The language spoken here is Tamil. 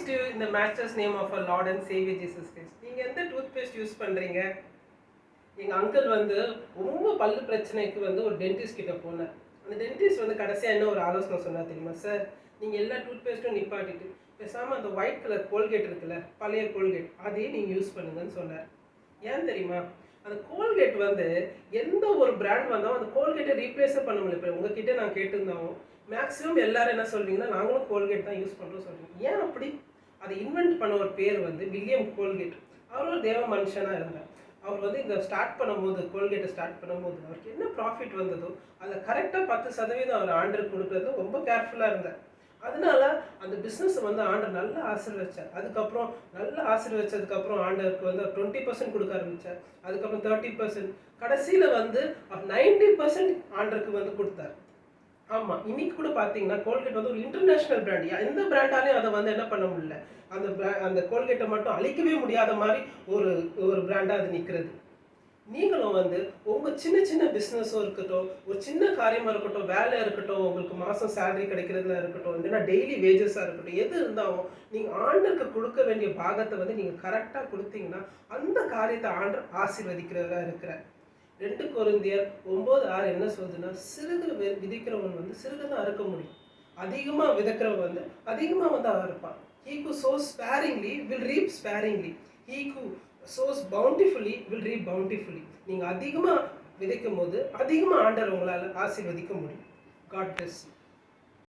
Greetings to you in the Master's name of our Lord and Savior Jesus Christ. நீங்கள் எந்த டூத்பேஸ்ட் யூஸ் பண்ணுறீங்க? எங்கள் அங்கிள் வந்து ரொம்ப பல்லு பிரச்சனைக்கு வந்து ஒரு டென்டிஸ்ட் கிட்ட போனார். அந்த டென்டிஸ்ட் வந்து கடைசியாக என்ன ஒரு ஆலோசனை சொன்னார் தெரியுமா? சார், நீங்கள் எல்லா டூத்பேஸ்ட்டும் நிப்பாட்டிட்டு பேசாமல் அந்த ஒயிட் கலர் கோல்கேட் இருக்குல்ல, பழைய கோல்கேட், அதையே நீங்கள் யூஸ் பண்ணுங்கன்னு சொன்னார். ஏன் தெரியுமா? அந்த கோல்கேட் வந்து எந்த ஒரு பிராண்ட் வந்தாலும் அந்த கோல்கேட்டை ரீப்ளேஸே பண்ண முடியல. இப்போ உங்ககிட்ட நான் கேட்டிருந்தோம், மேக்ஸிமம் எல்லாரும் என்ன சொல்வீங்கன்னா, நாங்களும் கோல்கேட் தான் யூஸ் பண்ணுறோம் சொல்கிறீங்க. ஏன் அப்படி? அதை இன்வென்ட் பண்ண ஒரு பேர் வந்து வில்லியம் கோல்கேட். அவர் ஒரு தேவ மனுஷனாக இருந்தார். அவர் வந்து இந்த ஸ்டார்ட் பண்ணும்போது, கோல்கேட்டை ஸ்டார்ட் பண்ணும்போது அவருக்கு என்ன ப்ராஃபிட் வந்ததோ அதை கரெக்டாக 10% அவர் ஆண்டருக்கு கொடுக்குறது ரொம்ப கேர்ஃபுல்லாக இருந்தார். அதனால அந்த பிஸ்னஸ் வந்து ஆண்டர் நல்லா ஆசீர்வச்சார். அதுக்கப்புறம் நல்லா ஆசீர்வச்சதுக்கப்புறம் ஆண்டருக்கு வந்து 20% கொடுக்க ஆரம்பித்தார். அதுக்கப்புறம் 30%, கடைசியில் வந்து 90% ஆண்டருக்கு வந்து கொடுத்தார். ஆமாம், இன்னைக்கு கூட பார்த்தீங்கன்னா கோல்கேட் வந்து ஒரு இன்டர்நேஷ்னல் பிராண்ட். எந்த பிராண்டாலையும் அதை வந்து என்ன பண்ண முடியல, அந்த கோல்கேட்டை மட்டும் அழிக்கவே முடியாத மாதிரி ஒரு பிராண்டாக அது நிற்கிறது. நீங்களும் வந்து உங்கள் சின்ன சின்ன பிஸ்னஸும் இருக்கட்டும், ஒரு சின்ன காரியமாக இருக்கட்டும், வேலையாக இருக்கட்டும், உங்களுக்கு மாதம் சேலரி கிடைக்கிறதுல இருக்கட்டும், இல்லைன்னா டெய்லி வேஜஸாக இருக்கட்டும், எது இருந்தாலும் நீங்கள் ஆண்டருக்கு கொடுக்க வேண்டிய பாகத்தை வந்து நீங்கள் கரெக்டாக கொடுத்தீங்கன்னா அந்த காரியத்தை ஆண்டர் ஆசீர்வதிக்கிறவராக இருக்கிறார். 2 கொரிந்தியர் 9:6 என்ன சொல்லுதுன்னா, சிறுகு விதைக்கிறவன் வந்து சிறுகு தான் அறுக்க முடியும், அதிகமாக விதைக்கிறவன் வந்து அதிகமாக வந்து அறுப்பான். He who sows sparingly will reap sparingly. He who sows bountifully will reap bountifully. நீங்கள் அதிகமாக விதைக்கும் போது அதிகமாக ஆண்டவர் உங்களால் ஆசீர்வதிக்க முடியும். God bless you.